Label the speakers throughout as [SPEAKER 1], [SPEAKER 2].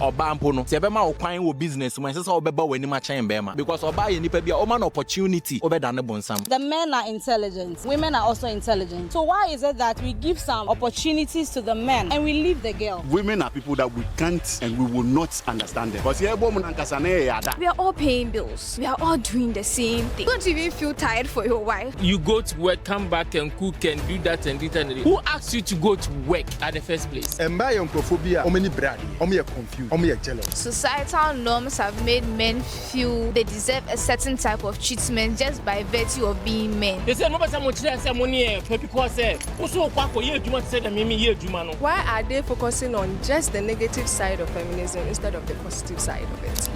[SPEAKER 1] Oba mpo no se be ma okwan wo business man say obeba wani ma chen be ma because oba ye nipa bia o man opportunity obeda ne bonsam.
[SPEAKER 2] The men are intelligent, women are also intelligent. So why is it that we give some opportunities to the men and we leave the girl?
[SPEAKER 3] Women are people that we can't and we will not understand them. Because
[SPEAKER 4] we are all paying bills. We are all doing the same thing. Don't you even feel tired for your wife?
[SPEAKER 5] You go to work, come back and cook and do that and this and that. Who asked you to go to work at the first place?
[SPEAKER 4] Societal norms have made men feel they deserve a certain type of treatment just by virtue of being men.
[SPEAKER 5] They say nobody say money because
[SPEAKER 6] why are they focusing on just the negative side of feminism instead of the positive side of it?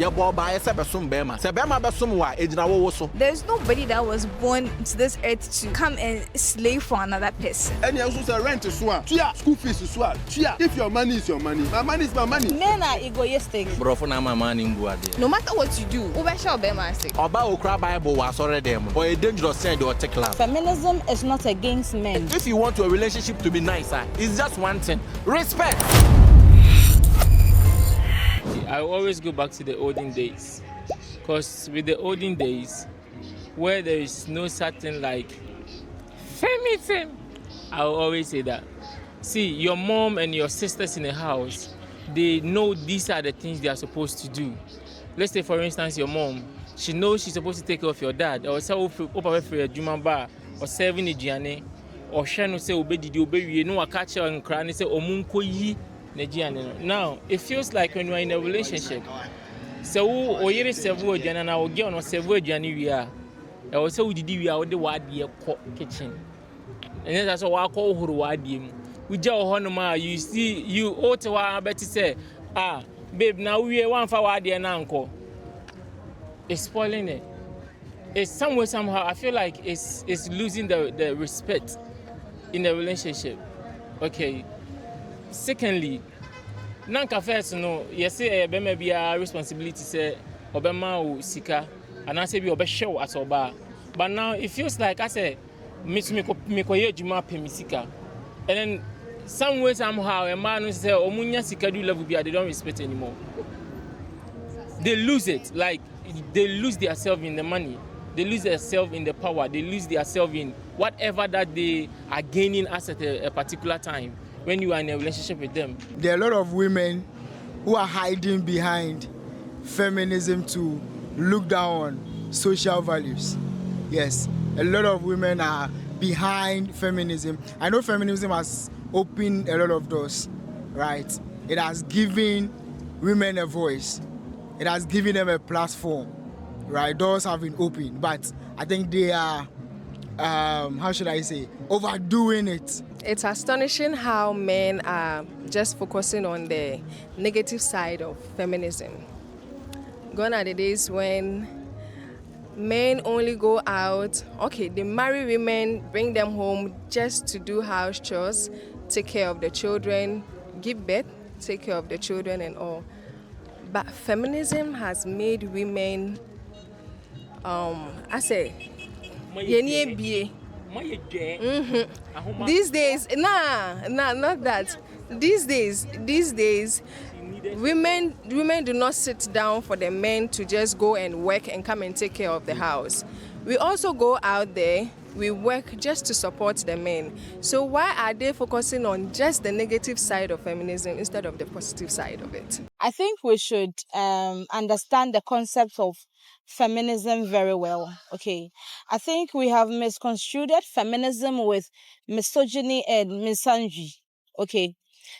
[SPEAKER 4] There's nobody that was born to this earth to come and slave for another person.
[SPEAKER 3] And you also say rent is school fees is if your money is your money, my money is my money.
[SPEAKER 2] Men are egoistic.
[SPEAKER 1] No
[SPEAKER 4] matter what you do,
[SPEAKER 2] Feminism is not against men.
[SPEAKER 1] If you want your relationship to be nice, it's just one thing: respect.
[SPEAKER 5] I always go back to the olden days, because with the olden days, where there is no certain like feminism, I will always say that. See, your mom and your sisters in the house, they know these are the things they are supposed to do. Let's say, for instance, your mom, she knows she's supposed to take care of your dad, or say, open for a Juma bar, or serving a Gianni, or Shano say, obey, you know, a catcher and cranny say, Omunko yi, Negiani. Now, it feels like when you're in a relationship, so, or you're a several Gianna, or Gion or several Gianni, we are, or so did we are the word kitchen. And then that's what I call Huruadim. We just honor you see, you ought to better say, babe, now we are one for our dear uncle. It's spoiling it. It's somewhere, somehow, I feel like it's losing the respect in the relationship. Okay. Secondly, Nanka first, no, yes, say, be a responsibility, say, Obama Sika, and I say, be show at Oba. But now it feels like I say, Miss Mikoye Juma Pemisika. And then, some way, somehow, a man who says, Omunya Sikadu level, they don't respect anymore. They lose it. Like, they lose themselves in the money. They lose themselves in the power. They lose themselves in whatever that they are gaining as at a particular time when you are in a relationship with them.
[SPEAKER 7] There are a lot of women who are hiding behind feminism to look down on social values. Yes, a lot of women are behind feminism. I know feminism has opened a lot of doors, right? It has given women a voice. It has given them a platform, right? Doors have been opened, but I think they are, how should I say, overdoing it.
[SPEAKER 6] It's astonishing how men are just focusing on the negative side of feminism. Gone are the days when men only go out, okay, they marry women, bring them home just to do house chores, take care of the children, give birth, take care of the children and all. But feminism has made women, I say, these days, not that. These days, women do not sit down for the men to just go and work and come and take care of the house. We also go out there, we work just to support the men. So why are they focusing on just the negative side of feminism instead of the positive side of it?
[SPEAKER 2] I think we should understand the concept of feminism very well. Okay, I think we have misconstrued feminism with misogyny and misandry. Okay,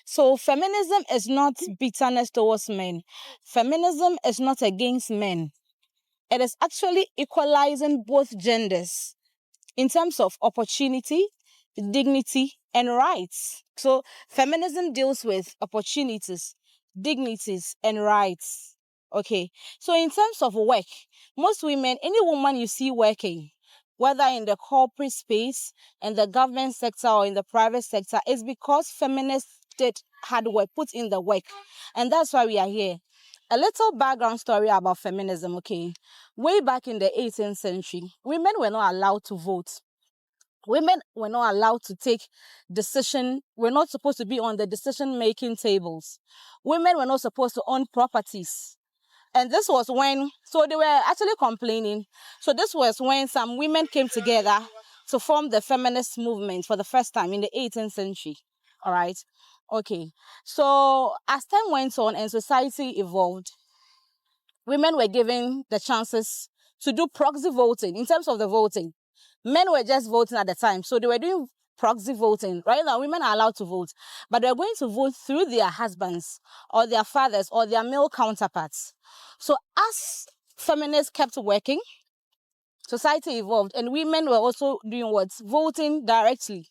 [SPEAKER 2] so feminism is not bitterness towards men. Feminism is not against men. It is actually equalizing both genders in terms of opportunity, dignity, and rights. So feminism deals with opportunities, dignities, and rights. Okay, so in terms of work, most women, any woman you see working, whether in the corporate space, in the government sector, or in the private sector, is because feminists did hard work, put in the work. And that's why we are here. A little background story about feminism, okay? Way back in the 18th century, women were not allowed to vote. Women were not allowed to take we're not supposed to be on the decision-making tables. Women were not supposed to own properties. And this was when, so they were actually complaining. So this was when some women came together to form the feminist movement for the first time in the 18th century. All right. Okay. So as time went on and society evolved, women were given the chances to do proxy voting. In terms of the voting, men were just voting at the time. So they were doing proxy voting. Right now, women are allowed to vote, but they're going to vote through their husbands or their fathers or their male counterparts. So as feminists kept working, society evolved and women were also doing what? Voting directly.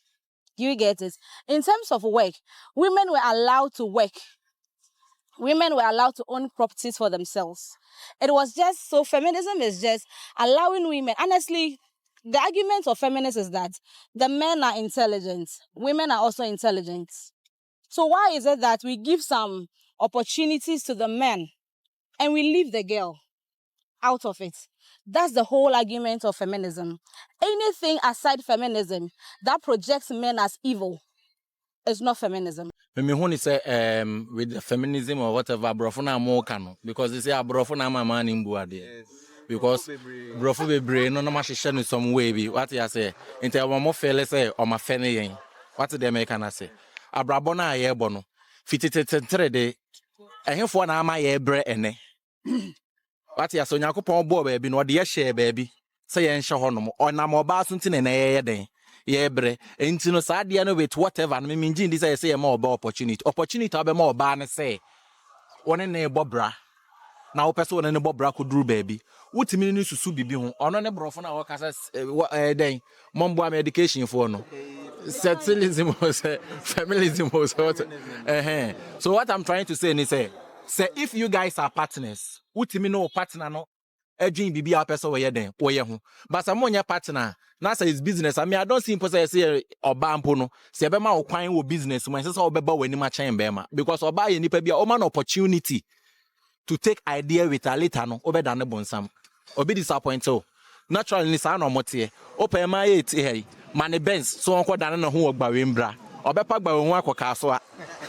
[SPEAKER 2] You get it? In terms of work, women were allowed to work. Women were allowed to own properties for themselves. It was just, so feminism is just allowing women, honestly, the argument of feminists is that the men are intelligent, women are also intelligent. So why is it that we give some opportunities to the men and we leave the girl out of it? That's the whole argument of feminism. Anything aside feminism that projects men as evil is not feminism.
[SPEAKER 1] Me who say with the feminism or whatever, brofo na mo kano because they say brofo na mama ni mbu ade. Because brofo bebre no ma hihye no some way bi. What you say? Inte o mo fele say o ma fe ne yen. What the American say? Abrabo na ye bo no. Fititetetere de ehefo na ama ye bre ene. What you say? Nyakopon bo ba bi no de ye hye ba bi. Say ye nhye ho no. Onam oba so ntine na ye den. Yeah, bre. Into no sad no with whatever. Me mean this I say more about opportunity. Opportunity have more ban say. One in a bobra. Now person in a bobra could do baby. What mean you susu bibi ho? On a brofo na work as then. Mombo medication for no. Settlism was feminism was what. So what I'm trying to say is say if you guys are partners, what mean no partner no? A dream bibi a person where then where ho. But some your partner. Nasa is business. I mean, I don't see people say oba no. Say bema okwan wo business. When say obeba we ni ma chen bema because oba ye nipa bia o man opportunity to take idea with a later no obeda ne bonsam. Obi disappoint o. Naturally ni sa no motie. Opa ma ye ti hey. Man Benz so onko dan na ho ogba we mbra. Obepa gba we ho akoka so a.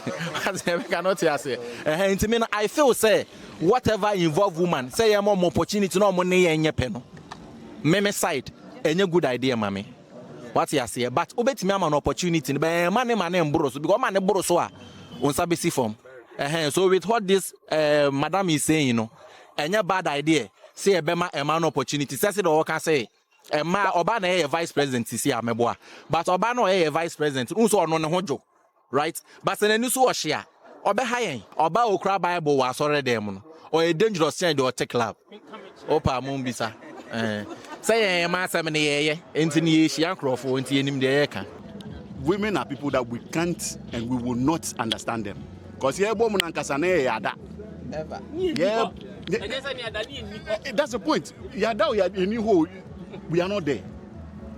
[SPEAKER 1] I cannot say. Intimi I feel say whatever involve woman say ye more opportunity no mo ne ye nyepe no. Meme side any good idea, mommy. What you say? But obet me an opportunity. But man mboro so because man mboro so a unsabi si form. So with what this madam is saying, you know, any bad idea. Say a bema a man opportunity. Say the worker say a ma oba na a vice president si ameboa. But oba no a vice president. Unso no hojo. Right? But se ne so share. Oba high. Oba okra Bible was already them. Or a dangerous change or tech lab. Opa mumbisa. Say ma samene entini Asian crofo enti enim de eka.
[SPEAKER 3] Women are people that we can't and we will not understand them. Because here bo mun ankasa na yada. Never. Yeah. That's the point. Yada we are in whole we are not there.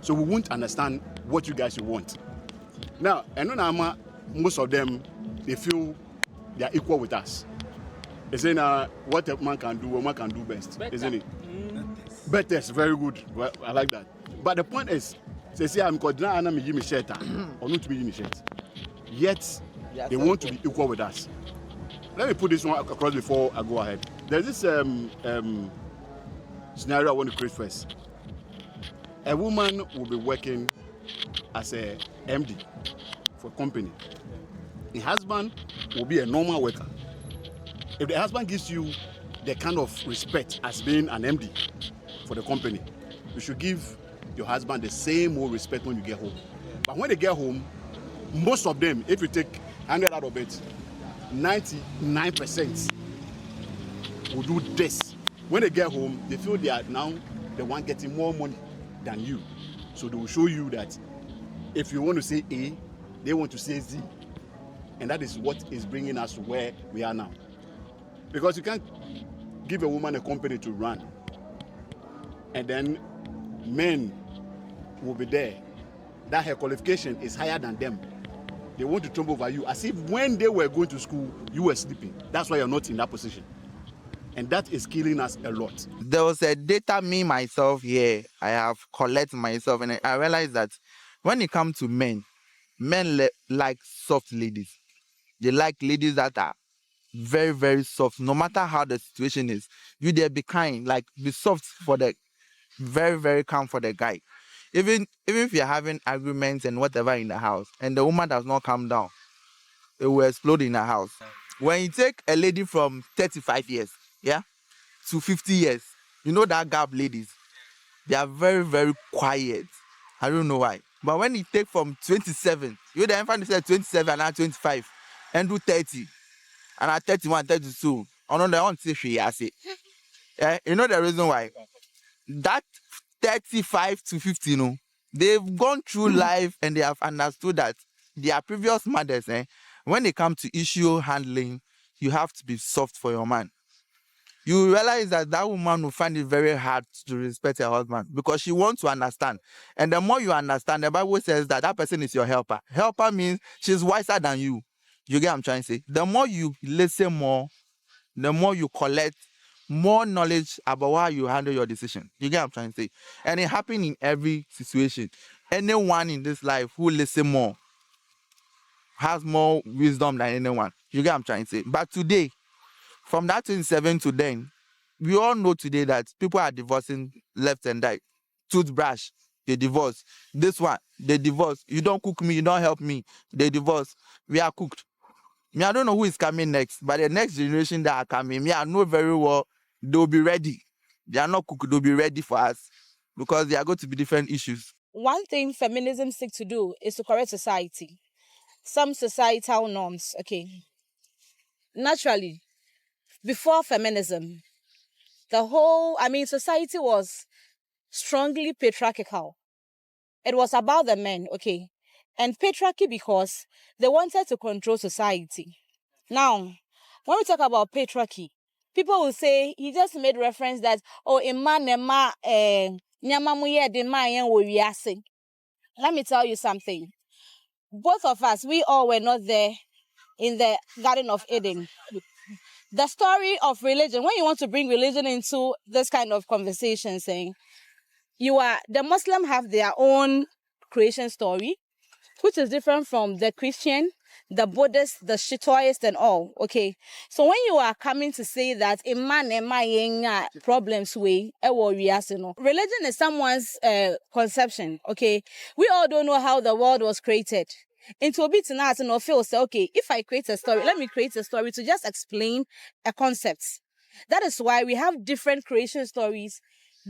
[SPEAKER 3] So we won't understand what you guys want. Now, most of them they feel they are equal with us. They say what a man can do, woman can do best, isn't it? Better is very good. Well, I like that. But the point is, say I'm called now me give me shirt or not to be me shirt. Yet they want to be equal with us. Let me put this one across before I go ahead. There's this scenario I want to create first. A woman will be working as a MD for a company. The husband will be a normal worker. If the husband gives you the kind of respect as being an MD for the company, you should give your husband the same old respect when you get home. But when they get home, most of them, if you take 100 out of it, 99% will do this. When they get home, they feel they are now the one getting more money than you. So they will show you that if you want to say A, they want to say Z. And that is what is bringing us to where we are now. Because you can't give a woman a company to run and then men will be there that her qualification is higher than them. They want to trump over you as if when they were going to school you were sleeping. That's why you're not in that position, and that is killing us a lot.
[SPEAKER 8] There was a data me myself here I have collected myself, and I realized that When it comes to men, like soft ladies. They like ladies that are very, very soft. No matter how the situation is, you there be kind, like be soft for the very, very calm for the guy. Even if you're having arguments and whatever in the house, and the woman does not calm down, it will explode in the house. When you take a lady from 35 years, yeah, to 50 years, you know that gap ladies, they are very, very quiet. I don't know why. But when you take from 27, you then find yourself 27 and now 25 and do 30 and at 31, 32. Oh no, they want to say she has it. Yeah, you know the reason why? That 35 to 50, you know, they've gone through life and they have understood that their previous mothers, when they come to issue handling, you have to be soft for your man. You realize that that woman will find it very hard to respect her husband because she wants to understand. And the more you understand, the Bible says that that person is your helper. Helper means she's wiser than you. You get what I'm trying to say? The more you listen more, the more you collect more knowledge about how you handle your decision. You get what I'm trying to say? And it happens in every situation. Anyone in this life who listen more has more wisdom than anyone. You get what I'm trying to say? But today, from that 27 to then, we all know today that people are divorcing left and right. Toothbrush, they divorce. This one, they divorce. You don't cook me, you don't help me, they divorce. We are cooked. Me, I don't know who is coming next, but the next generation that are coming, me, I know very well they'll be ready. They are not cooked, they'll be ready for us because they are going to be different issues.
[SPEAKER 2] One thing feminism seeks to do is to correct society. Some societal norms, okay. Naturally, before feminism, society was strongly patriarchal. It was about the men, okay. And patriarchy because they wanted to control society. Now, when we talk about patriarchy, people will say he just made reference that, oh, let me tell you something. Both of us, we all were not there in the Garden of Eden. The story of religion, when you want to bring religion into this kind of conversation, saying the Muslim have their own creation story, which is different from the Christian, the Buddhist, the Shintoist, and all. Okay, so when you are coming to say that problems religion is someone's conception. Okay, we all don't know how the world was created. Into a bit tonight and feel say, okay, if I create a story, let me create a story to just explain a concept. That is why we have different creation stories,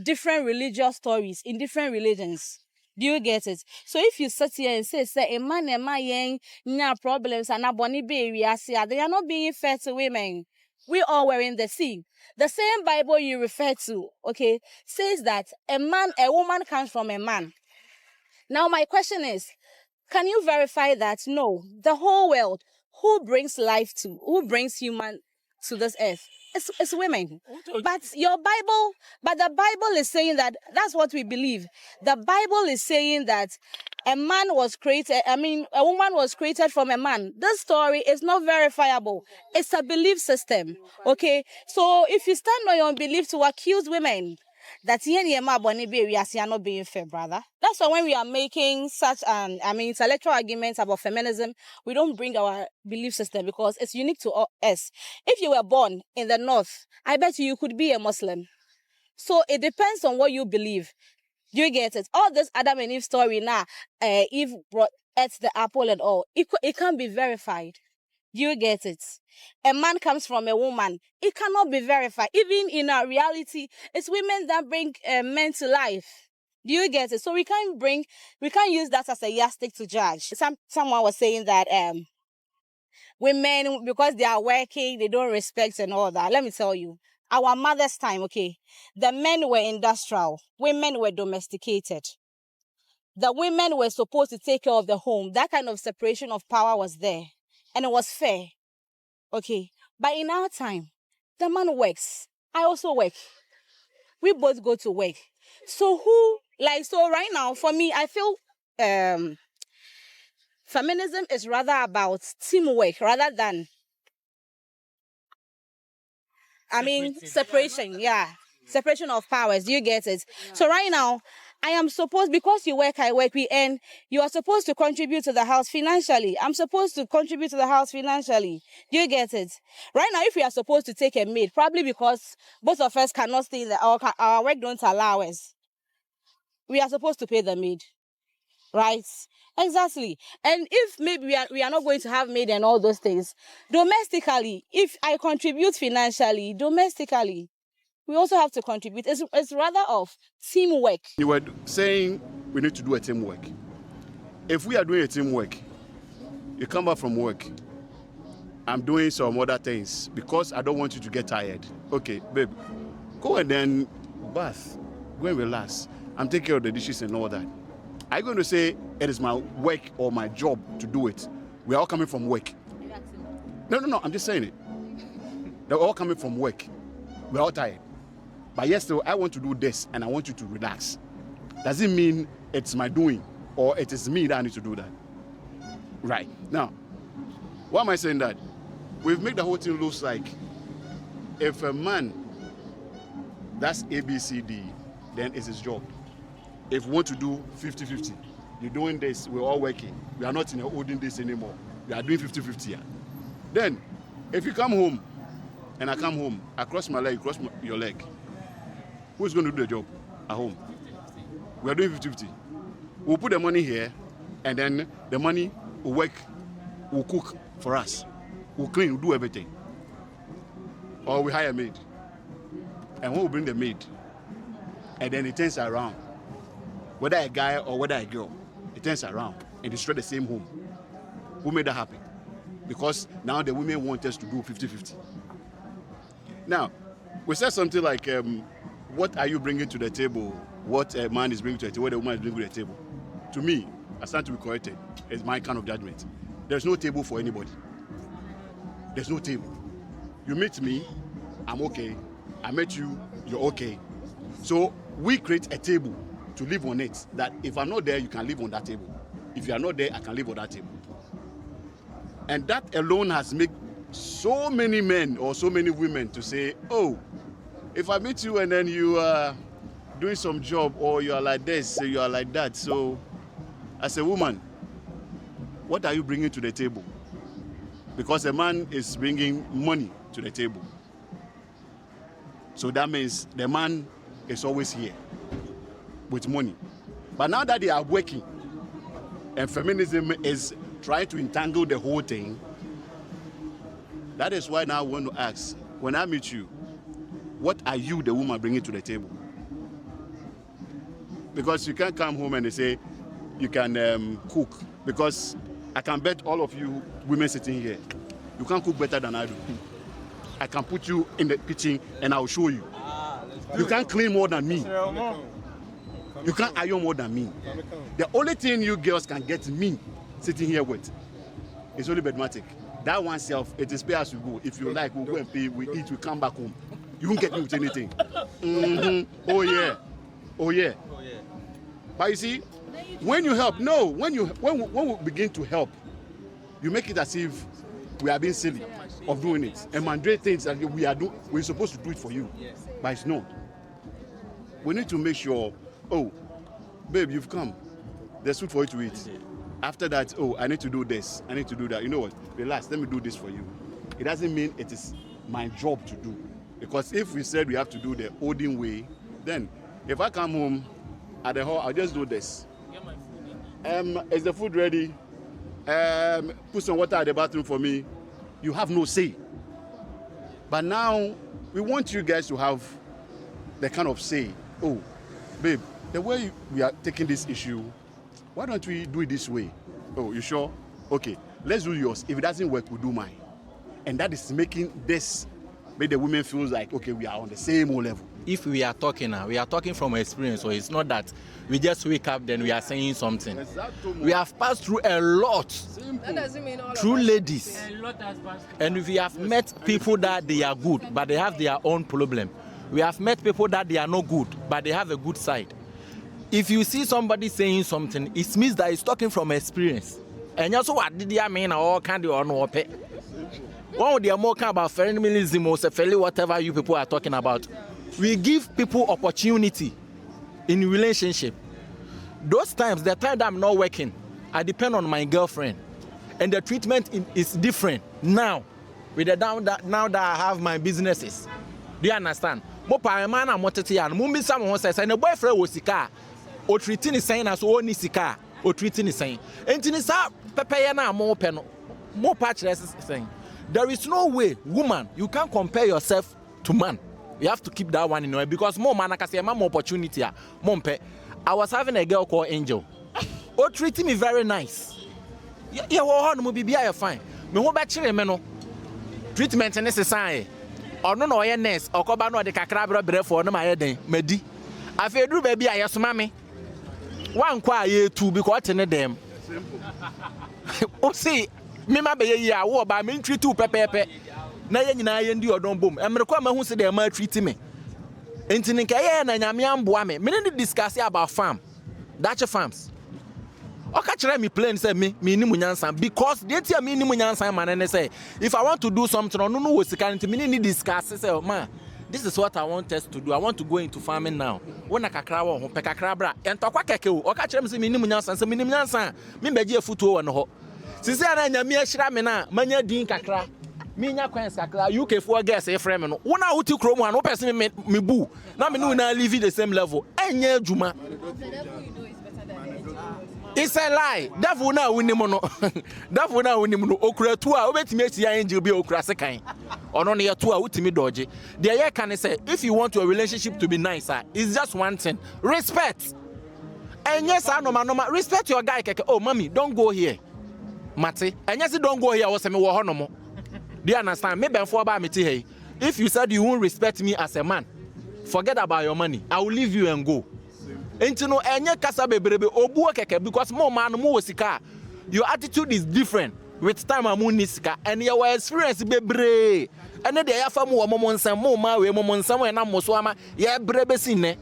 [SPEAKER 2] different religious stories in different religions. Do you get it? So if you sit here and say a man nya problems and aboni be they are not being fair to women. We all were in the sea. The same Bible you refer to, okay, says that a woman comes from a man. Now my question is, can you verify that? No, the whole world, who brings human to this earth? It's women. But the Bible is saying that that's what we believe. The Bible is saying that a woman was created from a man. This story is not verifiable. It's a belief system. Okay? So if you stand on your belief to accuse women, that we are not being fair, brother. That's why when we are making such intellectual arguments about feminism, we don't bring our belief system because it's unique to us. If you were born in the north, I bet you could be a Muslim. So it depends on what you believe. You get it? All this Adam and Eve story now, Eve ate the apple and all, it can't be verified. You get it? A man comes from a woman. It cannot be verified. Even in our reality, it's women that bring men to life. Do you get it? So we can't use that as a yardstick to judge. Someone was saying that women, because they are working, they don't respect and all that. Let me tell you, our mother's time, okay, the men were industrial, women were domesticated. The women were supposed to take care of the home. That kind of separation of power was there, and it was fair. Okay, but in our time, the man works. I also work. We both go to work. So right now, for me, I feel feminism is rather about teamwork rather than, separation. Yeah. Separation of powers. Do you get it? Yeah. So right now, I am supposed, because you work, I work, we earn, you are supposed to contribute to the house financially. I'm supposed to contribute to the house financially. Do you get it? Right now, if we are supposed to take a maid, probably because both of us cannot stay there, our work don't allow us, we are supposed to pay the maid. Right? Exactly. And if maybe we are not going to have maid and all those things, domestically, if I contribute financially, domestically, we also have to contribute. It's rather of teamwork.
[SPEAKER 3] You were saying we need to do a teamwork. If we are doing a teamwork, you come back from work, I'm doing some other things because I don't want you to get tired. Okay, babe, go and then bath, go and relax. I'm taking care of the dishes and all that. Are you going to say it is my work or my job to do it? We're all coming from work. No, I'm just saying it. They're all coming from work. We're all tired. But yes, so I want to do this and I want you to relax. Does it mean it's my doing or it is me that I need to do that? Right. Now, why am I saying that? We've made the whole thing look like if a man that's ABCD, then it's his job. If we want to do 50-50, you're doing this, we're all working. We are not in the olden days anymore. We are doing 50-50 here. Then, if you come home and I come home, I cross my leg, you cross your leg, who's going to do the job at home? We are doing 50-50. We'll put the money here, and then the money will work, will cook for us. We'll clean, we'll do everything. Or we hire a maid. And when we bring the maid, and then it turns around, whether a guy or whether a girl, it turns around and destroy the same home. Who made that happen? Because now the women want us to do 50-50. Now, we said something like, what are you bringing to the table? What a man is bringing to the table, what a woman is bringing to the table. To me, I stand to be corrected. It's my kind of judgment. There's no table for anybody. There's no table. You meet me, I'm okay. I met you, you're okay. So we create a table to live on it, that if I'm not there, you can live on that table. If you are not there, I can live on that table. And that alone has made so many men or so many women to say, oh, if I meet you and then you are doing some job or you are like this, you are like that. So as a woman, what are you bringing to the table? Because a man is bringing money to the table. So that means the man is always here with money. But now that they are working and feminism is trying to entangle the whole thing, that is why now I want to ask, when I meet you, what are you, the woman, bringing to the table? Because you can't come home and they say you can cook. Because I can bet all of you women sitting here, you can't cook better than I do. I can put you in the kitchen and I'll show you. You can't clean more than me. You can't iron more than me. The only thing you girls can get me sitting here with is only bedmatic. That one self, it is pay as you go. If you like, we'll go and pay, we eat, we come back home. You won't get me with anything. Mm-hmm. Oh yeah. Oh yeah. But you see, when you help, no, when we begin to help, you make it as if we are being silly of doing it. And Mandre thinks that we're supposed to do it for you. But it's not. We need to make sure, oh, babe, you've come. There's food for you to eat. After that, oh, I need to do this. I need to do that. You know what? Relax, let me do this for you. It doesn't mean it is my job to do. Because if we said we have to do the olden way, then if I come home at the hall, I'll just do this. Is the food ready? Put some water at the bathroom for me. You have no say. But now, we want you guys to have the kind of say, oh, babe, the way we are taking this issue, why don't we do it this way? Oh, you sure? Okay, let's do yours. If it doesn't work, we'll do mine. And that is making make the women feel like, okay, we are on the same level.
[SPEAKER 1] If we are talking now, we are talking from experience, so it's not that we just wake up, then we are saying something. We have passed through a lot.
[SPEAKER 6] That doesn't mean all
[SPEAKER 1] through ladies.
[SPEAKER 5] A lot has passed.
[SPEAKER 1] And we have met people that they are good, but they have their own problem. We have met people that they are not good, but they have a good side. If you see somebody saying something, it means that he's talking from experience. And also what did I mean all kind of no pay. One of the more about feminism or whatever you people are talking about. we give people opportunity in relationship. Those times, the time that I'm not working, I depend on my girlfriend, and the treatment is different now. With the now that I have my businesses, do you understand? Mo pa man na motete ya no mo mbisa mo say say the boyfriend was sika o treating is saying as o ni sika o treating is saying enti ni sa pepeye na mo pe no mo pa kire saying there is no way woman you can't compare yourself to man. You have to keep that one in mind because more man akase ma more opportunity a mo mpe. I was having a girl called Angel. O treating me very nice. Yeah, wo no mo bibia you fine. Me ho be kire me no treatment ne se say ono na oye nurse okoba no de kakra brefo no ma ye den madi afeduru ba bi ayesoma me wan kwa ayetu because tene dem o see me ma be ye a wo ba me treat tu pepepe na ye nyina ye ndi odon bom emre kwa ma hu se de ma treat me enti nka ye na nyame amboa me ne discuss about farm dache farms. Okay, me plain say me ni munyansan because they tell me ni munyansan man and say if I want to do something no was the me need discuss say man this is what I want us to do. I want to go into farming now. When kakra wo ho pe kakra bra entokwa keke o okay me say me ni munyansan say me ni munyansan me beje futuo wo no ho sisi na nyame ahira me na manya din kakra me nya kwens kakra UK for girls e frame no wo na wuti krom an wo person me bu na me no na live the same level enya adwuma. It's a lie. Devil na winimo no. Devil na winimo no. Okura tu a obetimi ati ya angel bi okura sekan. Ono na tu a utimi dodge. The year can say if you want your relationship to be nicer, it's just one thing. Respect. And yes, I know my respect your guy keke. Oh, mommy, don't go here. Mate. And yes, don't go here. I was me wo no mo. Do you understand? Me ben for ba me ti hey. If you said you won't respect me as a man, forget about your money. I will leave you and go. Enti no enye kasa bebrebe obuo keke because more man mo sika. Your attitude is different with time amu ni sika and your experience bebre. Ene de ya fa mo mo nsam mo ma we mo nsam e na mo so ama ye brebe sinne.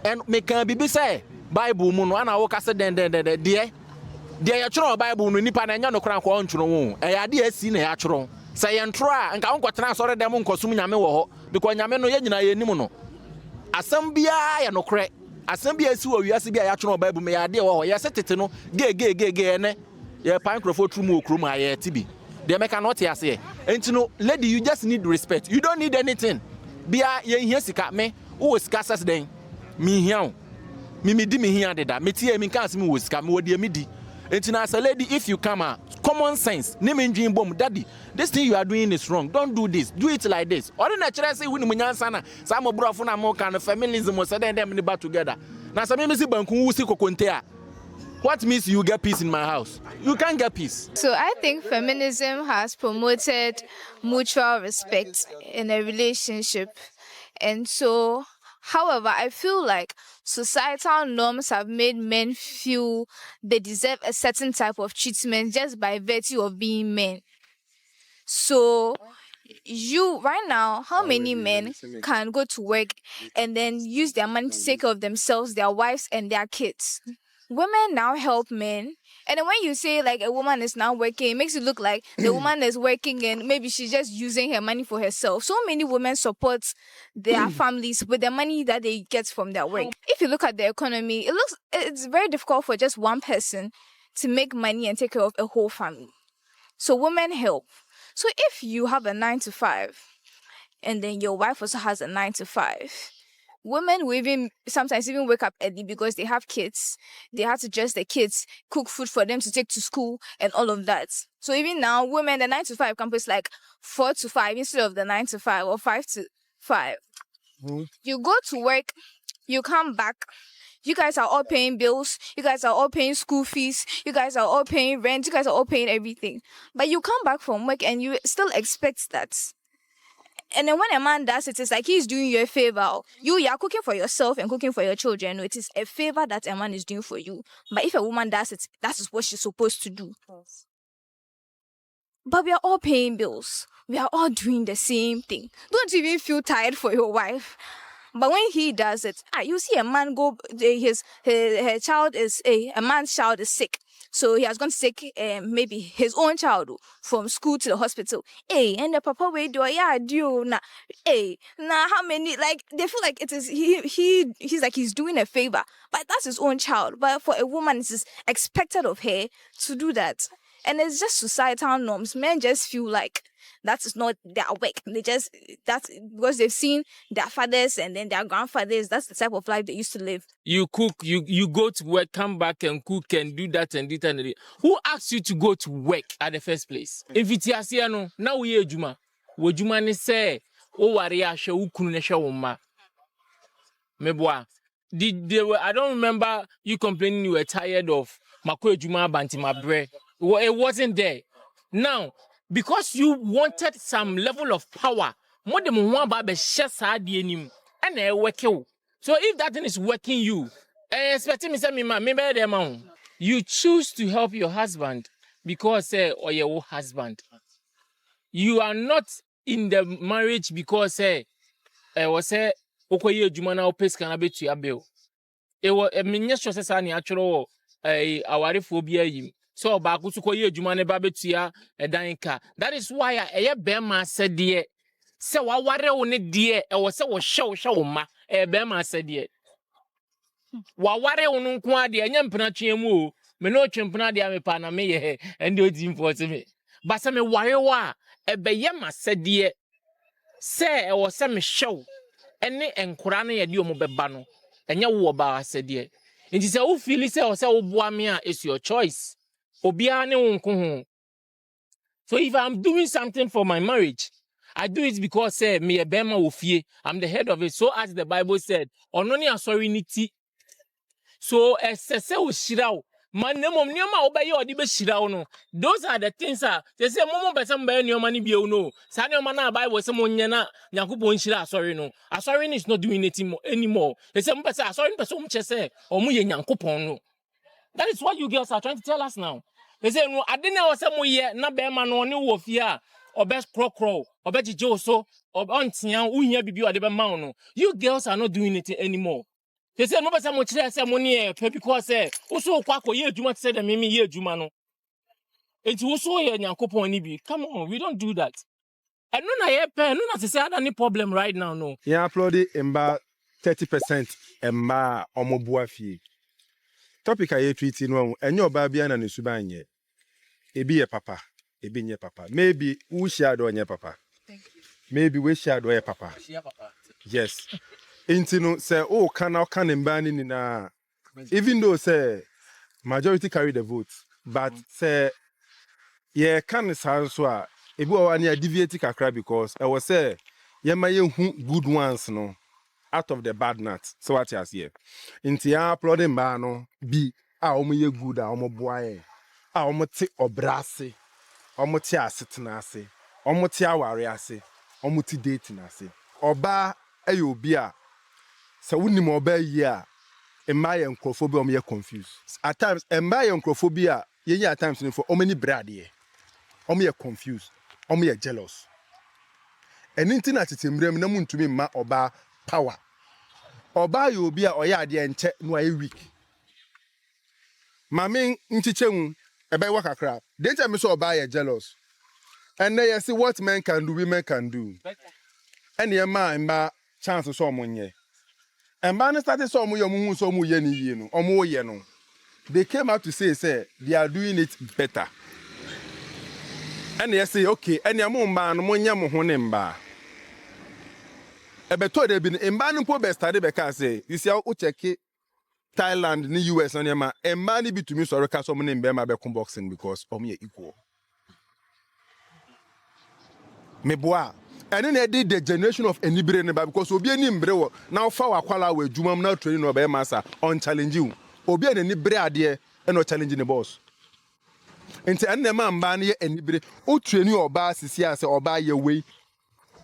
[SPEAKER 1] And me kan bibi say Bible mu no ana wo kasa den de ya choro Bible no nipa na nya no kran ko ntworo wo. E ya de asi na ya choro. Say ye ntro a nka wonkotena sore dem nkosum nyame wo ho because nyame no ye nyina ye nim no. Asam bia ya no kre Assembly esi wo wiase bia ya twono Bible me ya de wo ya setete no ge ne ya pan crofo trumu okrum aye tibi de make not yase enti no lady you just need respect you don't need anything bia ye hia sika me wo sika sas den mi hia mi di mi hia deda me tie mi kan asemi wo sika me wo de mi di enti na as a lady if you come out common sense ne me ndwin bom daddy this thing you are doing is wrong don't do this do it like this or na chere say wuni munyansa na sa mo brofo na mo kan feminism so dem ni ba together na sa me si banku wusi kokonte a what means you get peace in my house you can't get peace.
[SPEAKER 4] So I think feminism has promoted mutual respect in a relationship, and so however I feel like societal norms have made men feel they deserve a certain type of treatment just by virtue of being men. So you right now, how many men can go to work and then use their money to take care of themselves, their wives and their kids? Women now help men. And then when you say like a woman is now working, it makes it look like the woman is working and maybe she's just using her money for herself. So many women support their families with the money that they get from their work. If you look at the economy, it's very difficult for just one person to make money and take care of a whole family. So women help. So if you have a 9-to-5 and then your wife also has a 9-to-5, women will sometimes even wake up early because they have kids. They have to dress their kids, cook food for them to take to school and all of that. So even now, women, the 9-to-5 campus like 4-to-5 instead of the 9-to-5 or 5-to-5. You go to work, you come back. You guys are all paying bills. You guys are all paying school fees. You guys are all paying rent. You guys are all paying everything. But you come back from work and you still expect that. And then when a man does it, it's like he's doing you a favor. You are cooking for yourself and cooking for your children. It is a favor that a man is doing for you. But if a woman does it, that is what she's supposed to do. But we are all paying bills. We are all doing the same thing. Don't you even feel tired for your wife? But when he does it, you see a man go, her child is, a man's child is sick. So he has gone to take maybe his own child from school to the hospital. Hey, and the papa way do yeah do na. Hey, now how many like they feel like it is he's like he's doing a favor, but that's his own child. But for a woman, it is expected of her to do that, and it's just societal norms. Men just feel like that is not their work. They just that's because they've seen their fathers and then their grandfathers. That's the type of life they used to live.
[SPEAKER 5] You cook, you go to work, come back and cook and do that and do that. And do that. Who asked you to go to work at the first place? If it's Yasiano, now we are Juma. What Juma ne say? Oh, Waria, Shawu Kunesha Woma. Meboa. I don't remember you complaining you were tired of Mako Juma Bantima Bre. It wasn't there. Now, because you wanted some level of power, more than one baby shesa dienim and a work you. So if that thing is working you, expecting me say maybe them you choose to help your husband because or your husband. You are not in the marriage because was okoye adwuma na opes kana betu abel. E wo menye sure say na atworo awarefo bi ayim. So ba ko so koye adwuma ne ba betua edan ka. That is why eye be ma sede se wa ware wo ne de e wo se wo hwe wo ma be ma sede wa ware wo no nko ade enye mpena twen mu o me no twempena de amepa na me ye and the team for me ba se me ware wa e be ye ma sede se e wo se me hwe ene enkura na ye de omo beba no enye wo ba sede nti se wo feel se o se wo boa me a is your choice obia ne wo nko ho. So if I'm doing something for my marriage, I do it because me e bema wo fie, I'm the head of it. So as the Bible said, ononi asori niti. So se wo shira wo man nemom nioma obeye odi be shira wo no. Those are the things they say momo person be nioma ni bi no. Sa nioma na Bible say mo nye na Yakubon shira asori no. Asori is not doing it anymore. They say mo person asori person mo chese o mo ye Yakubon no. That is what you girls are trying to tell us now. They say no adena wo say mo ye na be ma no ne wo fie a obes krokro obejije so ontian uhia bibi ode be ma no. You girls are not doing it anymore. They say no be say mo kire say mo ne e because wo so kwa ye adwuma say dem me ye adwuma no. Enti wo so ye Yakubon ni bi. Come on, we don't do that. And no na ye pe no na say any problem right now no.
[SPEAKER 9] Yeah, upload about 30% emma omobua fie. Topic I treat no and your baby and an subanye. Ebi ye papa, ebi nye papa. Maybe we shadow nye papa.
[SPEAKER 4] Thank you.
[SPEAKER 9] Maybe we shadow ye papa. Yes. Intino say oh can in na even though say majority carry the votes, but say yeah can so ebi wa anya deviate kakra because I was say ye ma ye good ones no out of the bad nuts. So what you here? Inti ya uploading ba no bi a omo ye good a omo boaye a omo te obrase omo te asetena ase omo te aware ase omo te date na ase oba ayo obi a se wonim oba yi a emma ye nkrofo bi omo ye confused at times emma ye nkrofo bi a ye at times for omo ni brade omo ye confused omo ye jealous eninti na tetemrem na muntumi ma oba power oba yo bi a oya ade enche no aye weak mame nchichemu ebe wa kakra dey tell me so oba ye jealous and then you see what men can do women can do and ye ma chance so omonye and man started so omo yomu so omo ye ni yie no omo ye no they came out to say they are doing it better and you say okay and ya mo mba no monye mo ho ne mba ebeto de bi mba no po be study be ka say you see how check Thailand ni US on yama mba ni bi to me so ka so mo ne mba ma be boxing because omo ye equal me boa and then did the generation of enibre ne ba because obi ani mbre wo now fa wakwala we adwuma na training no be masa on challenge you obi ani bre ade e no challenge ne boss enti enne ma mba ne ye enibre o training oba sisi ase oba ye we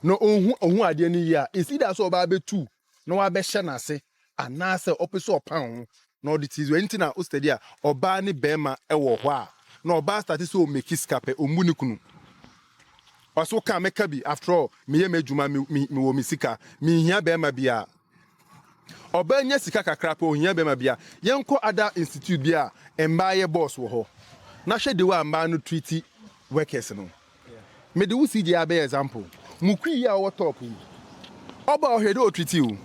[SPEAKER 9] no ohun ade ni ya is either so oba be tu no wa be hye na ase anase opese opan no the tis enti na o study a oba ne bema e wo ho a na oba start so make scape omuni kunu oso ka meka bi after all me ye madwuma me wo misika me hia bema bia oba nya sika kakra pa ohia bema bia yenko ada institute bia emba ye boss wo ho na hwe de wa mba no treaty workers no me de wo CJ abe example mukui ya wo top yi oba ohwede o treaty o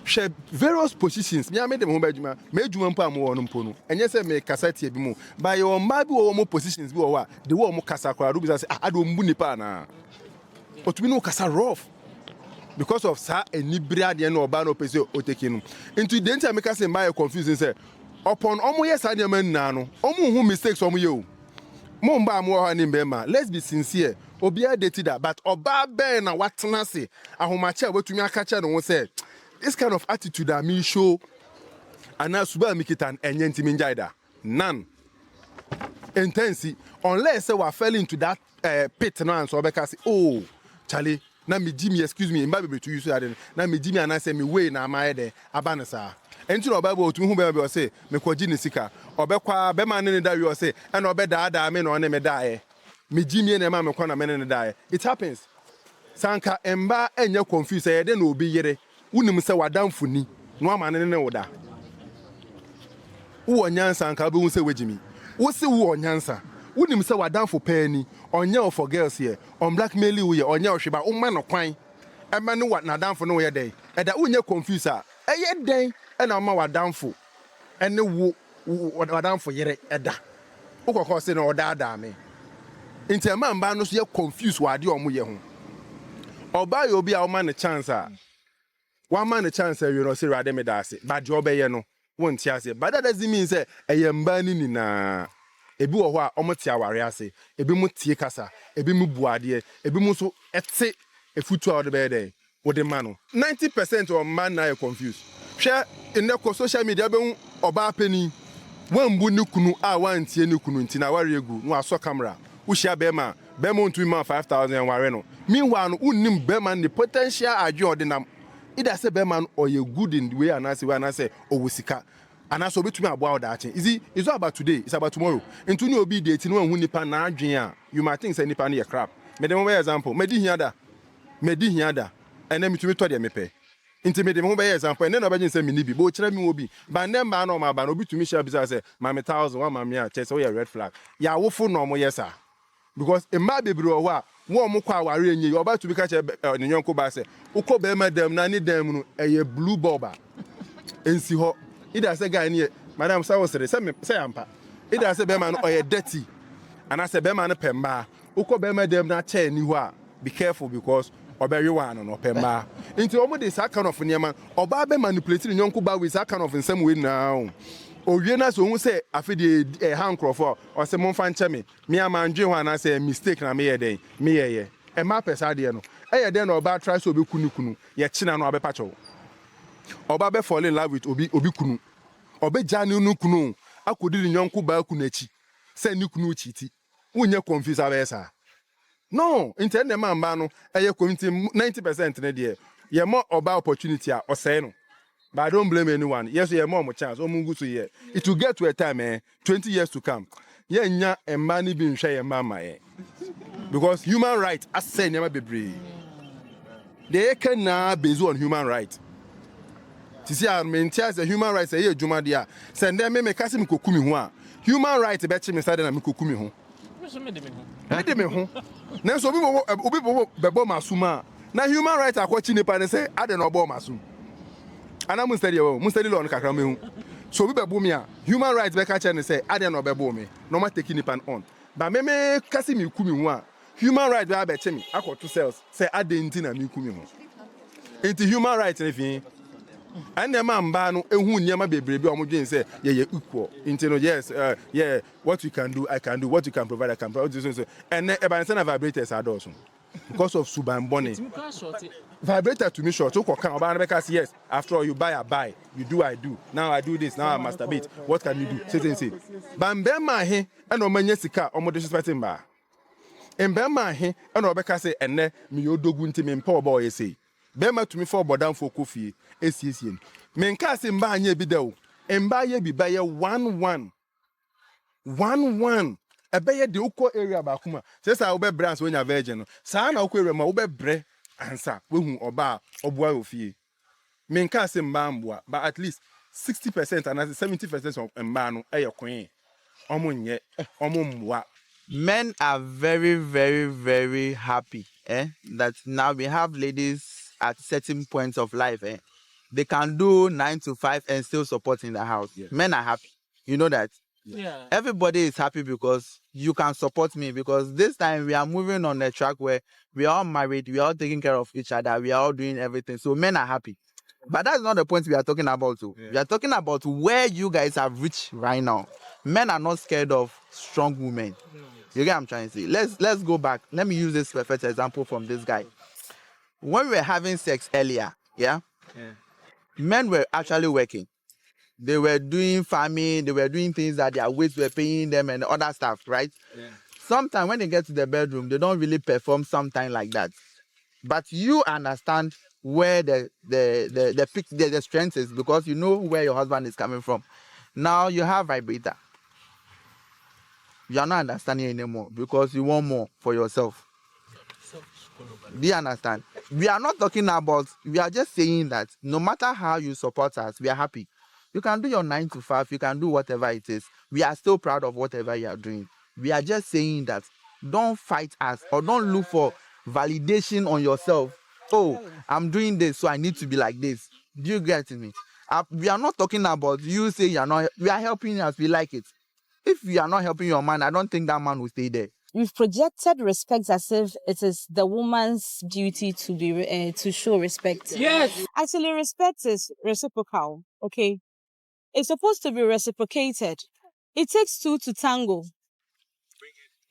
[SPEAKER 9] hwe various positions me amede ho ba adwuma me adwuma mpo am wo no mpo no enye se me kasa tie bi mu ba ye o mba bi wo mo positions bi wo wa de wo mo kasa kwa do bi say ade o mbu nipa na otumi no kasa rough because of sa enibria de na oba no pese o take no into the entire make say my confusing say upon omo yes ade man na no omo hu mistakes omo ye o mo mba am wo ha ni mbema let's be sincere obia date that but oba ben na watena se ahomache watumi akacha no say this kind of attitude that me show and now suba mikitan enye ntimi njaida none intense unless we fell into that pit no and so obeka say oh Charlie na me Jimmy excuse me mba be to use that na me Jimmy and I say me way na ma ede abanasa enti no bible otumi hu be o say me kwaji ne sika obekwa be man ne da wi o say e na obeda me no ne me da me Jimmy na ma me kwa na me ne da it happens sanka emba enye confuse ye de na obi yere unim se wadamfo ni no ama ne woda wo nyansa anka be hu se wajimi wo se wo nyansa unim se wadamfo pani onye for girls here on blackmail you onye ohweba umma no kwan ema ne wa nadamfo no ye den eda unye confuse a eye den e na ma wadamfo ene wo wadamfo yere eda ukoko se na oda ada me nti ema mba no so ye confuse wade omo ye ho oba ye obi a o ma ne chance a one man a chance you know say rade me dase but job ye no won ti ase but that doesn't mean say eye mba ni na ebi wo ho a omote aware ase ebi mu tie kasa ebi mu buade ebi mu so ete efutu a wo de be dey wo de ma no 90% of man na confused hwe in the social media be oba pani wan bu ni kunu a wan tie ni kunu nti na ware egu no aso camera wo hia be ma ntumi ma 5000 ware no meanwhile no unnim be ma the potential adwo de nam either say be man or you good in the way and I say owusika and I so betumi abo that thing it's not about today it's about tomorrow into no obi date no hu nipa na adwen a you might think say nipa na crap me dem example me di hiada and then metumi to de mepe into me dem ho be example and then no be say me ni bi bo kire me obi but dem ba no ma ba no bitumi share bisa say ma me 1000 one ma me a chese we red flag ya wofo no mo yesa because e ma bebre o wa wo mo kwa aware enye oba to bi ka che ne nyonko ba se uko be madam na ni dem no eye blue bulb ensi ho ida say guy ne madam say say ampa ida say be man no oye dirty and I say be man no pemba uko be madam na che ni ho a be careful because obewe wan no pemba into omo dey that kind of niam oba be manipulate ni nyonko ba with that kind of nsem we now owie na so hu say afede hand crofo o say mo fa nche me amandwe ho na say mistake na me ye den me ye e ma pesa de no e ye den no oba try so obi kunu ye china no oba pacho oba be fall in love with obi kunu oba jani nu kunu akodi ni nyonko ba kunu achi say ni kunu chiti unye confuse abesa no intend the man no e ye community 90% ne de ye more oba opportunity a o say no. But I don't blame anyone. Yes, you have more chance. It will get to a time, 20 years to come. Yeah, and money being share mama. Because human rights, I say, never be brave. They can now based on human rights. To see, I mean, the human rights, a year, Jumadia. Send them, make us kukumi. Human rights, bet me, started and kukumi. I did me home. Now, so people, Bebo Masuma. Now, human rights are watching the and say, I don't know about Masum. And I'm study law on kakra so we be boomia human rights be catch and say I don't know be boom no ma taking it on but me kasi mi kumi ho a human rights be be che me akọ to cells say adenti na mi kumi ho enti human rights ne fi and the man ba no ehu niam bebre bi o mo dwen say ye equal enti no yes yeah what you can do I can do what you can provide I can provide so and e ba na vibrators are also because of suban bonnet vibrator to me short so can oba because yes after all you buy I buy you do I do now I do this now I masturbate what can you do say bambema he and o manya sika o mo disrespecting ba embema he and obeka say enne me yodogu nti me mpa oba o say bema to me for bodan for kofi esiesie me nka say mba anya bi da o mba ye bi ba ye 11 ebeye de uko area ba kuma say say wo be brands wo nya virgin no sa na uko area ma wo be bre ansa we hu oba oboa ofie me nka say mba mboa but at least 60% and 70% of mba no e ye kwen Omunye, omumwa.
[SPEAKER 8] Men are very, very, very happy that now we have ladies at certain points of life. They can do 9 to 5 and still support in the house. Yeah. Men are happy. You know that? Yeah. Everybody is happy because you can support me, because this time we are moving on a track where we are all married, we are all taking care of each other, we are all doing everything. So men are happy. But that's not the point we are talking about. Too. Yeah. We are talking about where you guys have reached right now. Men are not scared of strong women. You get what I'm trying to say? Let's go back. Let me use this perfect example from this guy. When we were having sex earlier, yeah, men were actually working. They were doing farming, they were doing things that their weights were paying them and other stuff, right? Yeah. Sometimes when they get to the bedroom, they don't really perform something like that. But you understand where the strength is, because you know where your husband is coming from. Now you have vibrator. You are not understanding anymore because you want more for yourself. Do you understand? We are not talking about, we are just saying that no matter how you support us, we are happy. You can do your 9 to 5, you can do whatever it is. We are still proud of whatever you are doing. We are just saying that don't fight us or don't look for validation on yourself. Oh, I'm doing this, so I need to be like this. Do you get me? We are not talking about you say you are not, we are helping us, we like it. If you are not helping your man, I don't think that man will stay there.
[SPEAKER 2] We've projected respect as if it is the woman's duty to be to show respect. Yes. Actually, respect is reciprocal. Okay, it's supposed to be reciprocated. It takes two to tango.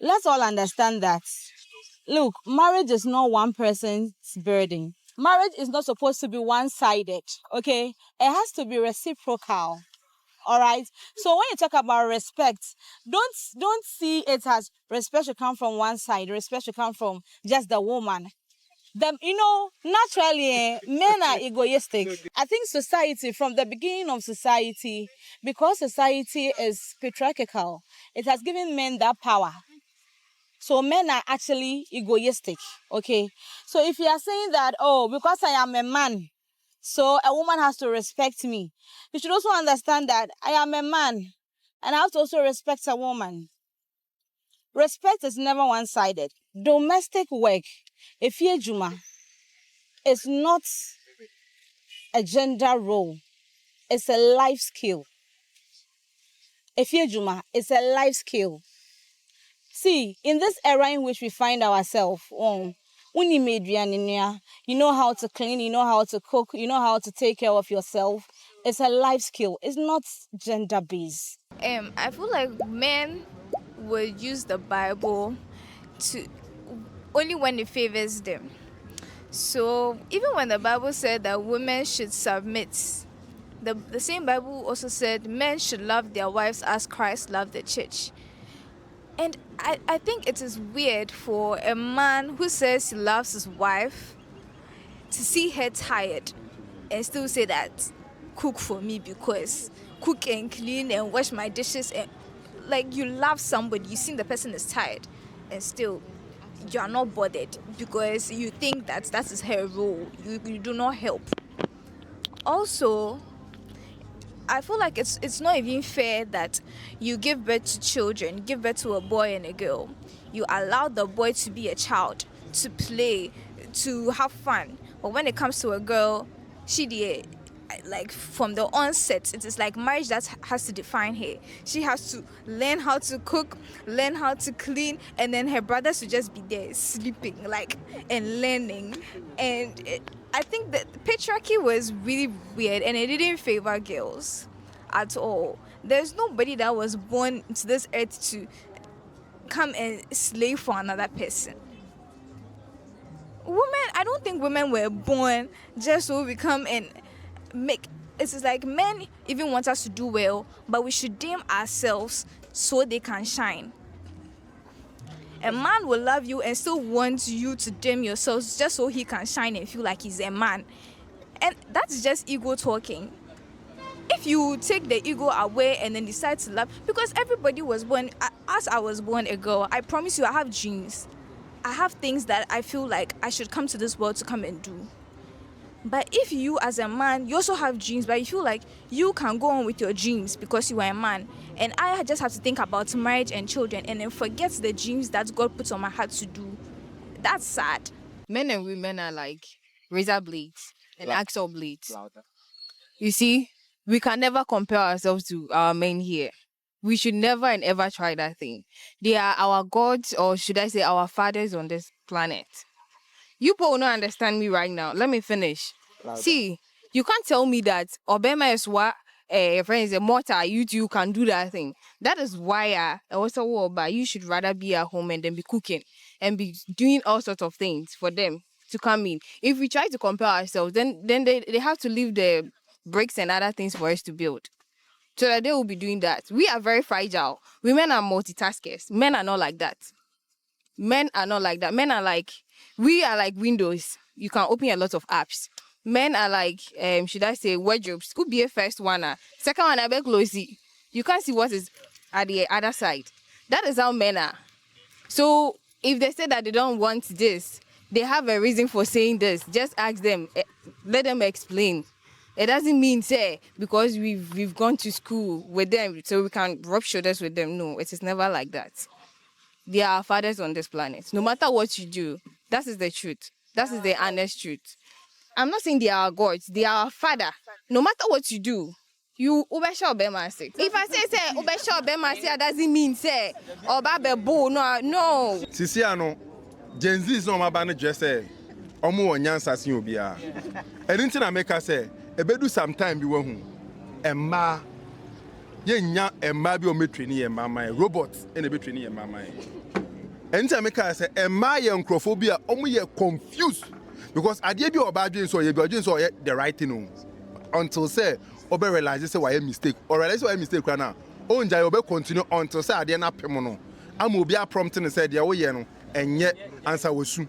[SPEAKER 2] Let's all understand that. Look, marriage is not one person's burden. Marriage is not supposed to be one-sided. Okay, it has to be reciprocal. All right. So when you talk about respect, don't see it as respect should come from one side. Respect should come from just the woman. Naturally, men are egoistic. I think society, from the beginning of society, because society is patriarchal, it has given men that power. So men are actually egoistic. Okay. So if you are saying that, oh, because I am a man, so a woman has to respect me, you should also understand that I am a man and I have to also respect a woman. Respect is never one-sided. Domestic work, Efiejuma, is not a gender role. It's a life skill. Efiejuma is a life skill. See, in this era in which we find ourselves, you know how to clean, you know how to cook, you know how to take care of yourself. It's a life skill. It's not gender-based.
[SPEAKER 4] I feel like men would use the Bible to only when it favors them. So even when the Bible said that women should submit, the same Bible also said men should love their wives as Christ loved the church. And I think it is weird for a man who says he loves his wife to see her tired and still say that cook for me, because cook and clean and wash my dishes, and like, you love somebody, you see the person is tired and still you are not bothered because you think that is her role. You do not help. Also, I feel like it's not even fair that you give birth to children, give birth to a boy and a girl. You allow the boy to be a child, to play, to have fun. But when it comes to a girl, like from the onset, it is like marriage that has to define her. She has to learn how to cook, learn how to clean, and then her brothers will just be there sleeping, like, and learning. And I think that patriarchy was really weird, and it didn't favor girls at all. There's nobody that was born to this earth to come and slave for another person. I don't think women were born just so we come and make. It's like men even want us to do well, but we should dim ourselves so they can shine. A man will love you and still want you to dim yourselves just so he can shine and feel like he's a man. And that's just ego talking. If you take the ego away and then decide to love, because everybody was born, as I was born a girl, I promise you I have dreams. I have things that I feel like I should come to this world to come and do. But if you as a man, you also have dreams, but you feel like you can go on with your dreams because you are a man, and I just have to think about marriage and children and then forget the dreams that God puts on my heart to do. That's sad.
[SPEAKER 6] Men and women are like razor blades and axle blades. You see, we can never compare ourselves to our men here. We should never and ever try that thing. They are our gods, or should I say our fathers on this planet. You people will not understand me right now. Let me finish. See, you can't tell me that Obama is what your friend is a mortar, you can do that thing. That is why I also war, but you should rather be at home and then be cooking and be doing all sorts of things for them to come in. If we try to compare ourselves, then they have to leave the bricks and other things for us to build. So that they will be doing that. We are very fragile. Women are multitaskers. Men are not like that. Men are not like that. Men are like, we are like Windows. You can open a lot of apps. Men are like, should I say, wardrobes. Could be a first one. Second one, I beg closely. You can't see what is at the other side. That is how men are. So if they say that they don't want this, they have a reason for saying this. Just ask them. Let them explain. It doesn't mean, say, because we've gone to school with them, so we can rub shoulders with them. No, it is never like that. They are our fathers on this planet. No matter what you do, that is the truth. That is the honest truth. I'm not saying they are our gods. They are our father. No matter what you do, you ubesha obema say. If I say ubesha obema say, that doesn't mean say oba bo no.
[SPEAKER 9] Sisi ano, Gen Z is no mabane dress omo onyansa sin obia. Anything I make her say, ebedu sometime bi wahu. Emma yenya emma bi o me training e mama robot e na be training e mama. Anytime I make her say emma ye nkrofobia omo ye confused because adie bi oba adwen so ye bi adwen so the right thing until say obe realize say why mistake or realize why mistake right now onja obe continue until say adie na pem no am obi a prompting say de wo ye no enye answer wosu.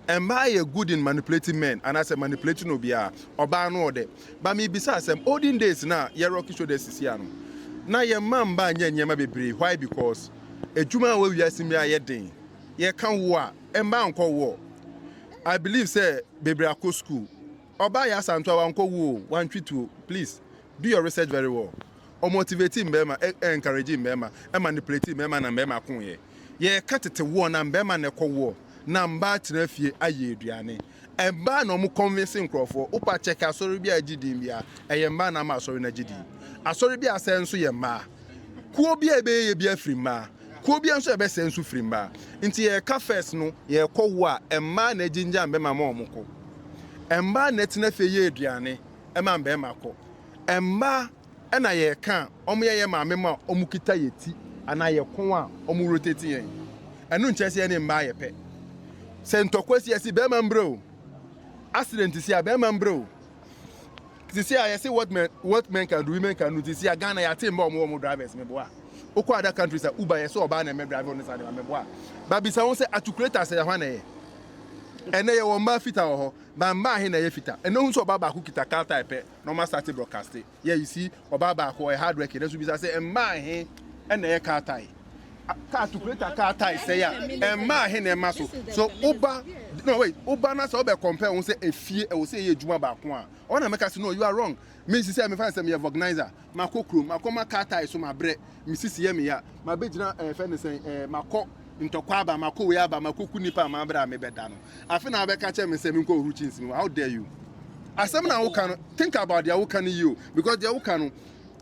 [SPEAKER 9] Am I good in manipulating men? And I say manipulating obia oba no ode. But me bisa asem olden days na ye rocky show this siano. Na ye man ba nya nyema bebre. Why? Because ejuma we wiase me aye den. Ye kan wo a emba nko wo. I believe say bebre akọ school. Oba ya santo wa nko wo 122. Please do your research very well. O motivating mbema, encouraging mbema, e manipulating mbema na mbema kon ye. Ye katete wo na mbema na ekọ wo. Na mba tena fie aye aduane emba na omu convincing crofo upa check asori bia agidi bia eyemba na ma asori na agidi asori bia senso yemma kuo bia ebe ye bia frima kuo bia nso ebe senso frima nti ye ka first no ye kọwo a emma na ginja mbema ma omukọ emba na tena fie ye aduane emma mbema kọ emma na ye ka omu ye maame ma omu kita yeti ana ye kon a omu rotate yen enu nchese ne mba ye pe Sento kwesi yesi be man bro. Accident is here be man bro. This year I see what men can do, women can do. This year Ghana ya team more drivers me boa. Oko other countries are Uber so oba na me driver on this side me boa. But bisa won say articulator say hwan e. Ene ye won ba fita ho, ba mba he na ye fita. Ene hu so oba ba ku kita car type normal start broadcast. Yeah you see oba ba ko hard work. Then so bisa say mba he ene ye car type. Car to create a car tie say ya emma he na emma so uba no wait uba na so be compare won say efie e wo say ye djuma ba ko a ona make us no you are wrong me say me find say me organizer makokro makoma car tie so ma bre me sisi ye me ya ma be gina friend say mako ntokwa aba mako we aba makoku nipa ma bra me beda no afi na be ka che me say me ko ru chinsi me how dare you asem na wo kan think about their wo kan you because their wo kan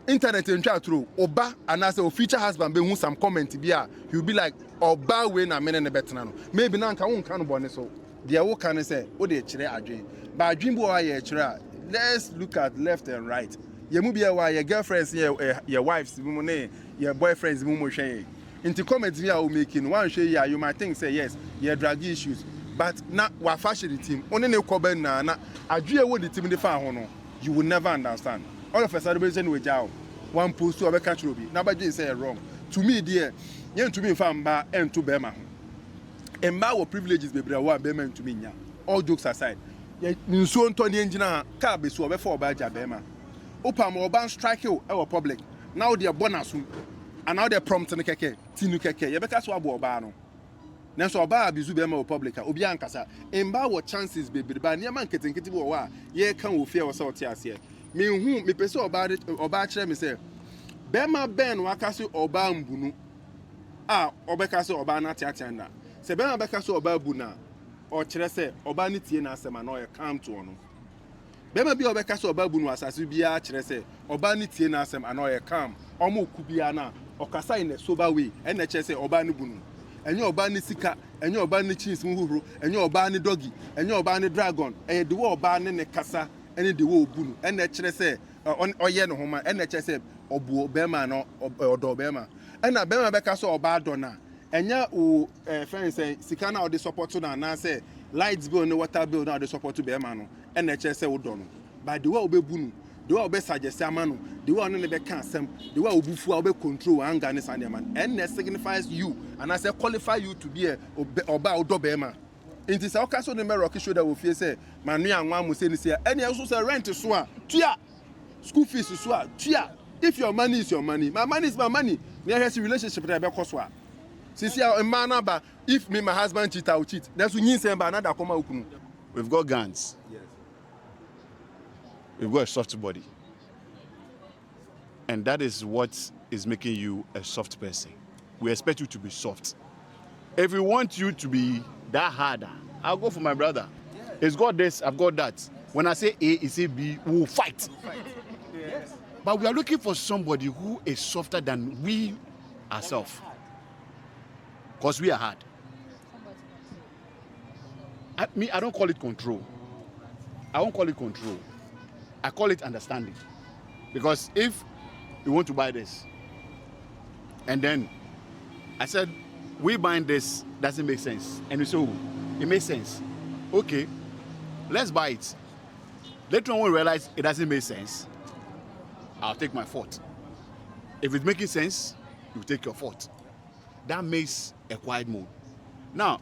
[SPEAKER 9] internet and try through oba and as a future husband be who some comment be he'll be like oba we na men na better no maybe na nka won kan bone so dia wo kan say o de kire adwen ba adwen bo wa ye kire let's look at left and right ye mu bia wa your girlfriends your wives bi mu ne your boyfriends bi mu hwe into comment we are making one share you might think say yes your drug issues but na wa fashion the team oni ne ko ben na adwen wo the team dey fa ho no you will never understand. All of a sudden, we jaw one post to a catch ruby. Nobody say wrong. To me, dear, yen to me found bar and to Bema. And my privileges be bra Bema to me. All jokes aside, you so Tony engineer car be so before by Jabema. Opa mo ban strike you our public. Now they are bonus and now they're prompt in the keke, tinu keke, you better swab or bano. Now so bar be Zubema Republica, Obiancasa, and bar what chances be by near man getting kitty ye can fear or sort here. Me who me person about it or about me say Bema ben wakasi oba mbunu. Obeka se oba na tiatianda. Se bema beka se oba buna or kyerɛ sɛ oba ne tie na asɛm na ɔyɛ calm to ɔno. Bema bi obeka se oba bunu asase bia kyerɛ sɛ oba ne tie na asɛm na ɔyɛ calm. Ɔmo kubia na ɔkasa in a sober way ɛna kyerɛ sɛ oba ne bunu. Enye oba ne sika, enye oba ne chins mu huhuru, enye oba ne doggy, enye oba ne dragon. Ɛyɛ de wo oba ne kasa ɛne de wo bunu. Ɛna kyerɛ sɛ ɔyɛ no homa ɛna kyerɛ sɛ obu bema no ɔdɔ bema. Ɛna bema bɛka sɛ ɔba dɔ na ɛnya o friend sɛ sika na ɔde support na na sɛ light bill ne water bill na ɔde support bema no ɛna kyerɛ sɛ wodɔ no. By the way obebu no, the way obe suggest ama no, the way ɔno ne bɛka asɛm, the way obufu a obe control anger ne sane man. And that signifies you and I say qualify you to be a oba ɔdɔ bema. Inti sɛ ɔka so ne mɛrɔ show that we feel say manu anwa mo say ne say ɛne also say rent so a tua school fees so a tua. If your money is your money, my money is my money. Me has a relationship that be cost wa. Sisi a man ba if me my husband cheat I will cheat. That's when you say ba na da koma okunu.
[SPEAKER 3] We've got guns. Yes. We've got a soft body. And that is what is making you a soft person. We expect you to be soft. If we want you to be that harder, I'll go for my brother. Yes. He's got this, I've got that. When I say A, he say B, we'll fight. Yes. But we are looking for somebody who is softer than we ourselves. Because we are hard. I don't call it control. I won't call it control. I call it understanding. Because if you want to buy this, and then I said, we buying this doesn't make sense. And you say, oh, it makes sense. Okay, let's buy it. Later on, when we realize it doesn't make sense, I'll take my fault. If it's making sense, you take your fault. That makes a quiet mode. Now,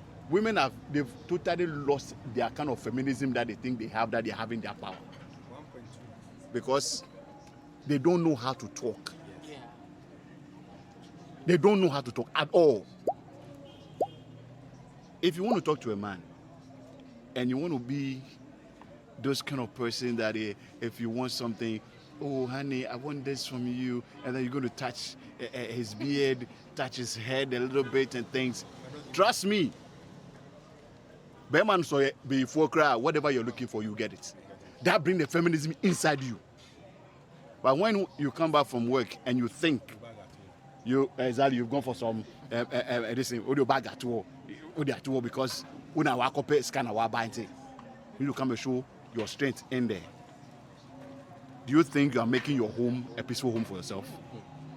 [SPEAKER 3] they've totally lost their kind of feminism that they think they have, that they're having their power. Because they don't know how to talk. They don't know how to talk at all. If you want to talk to a man, and you want to be those kind of person that if you want something, oh honey, I want this from you, and then you're going to touch his beard, touch his head a little bit and things. Trust me. Beman so before cry, whatever you're looking for, you get it. That brings the feminism inside you. But when you come back from work and you think you've gone for some this thing, or your bag at all, because when I walk up, it's kind of what buying. You come and show your strength in there. Do you think you are making your home a peaceful home for yourself?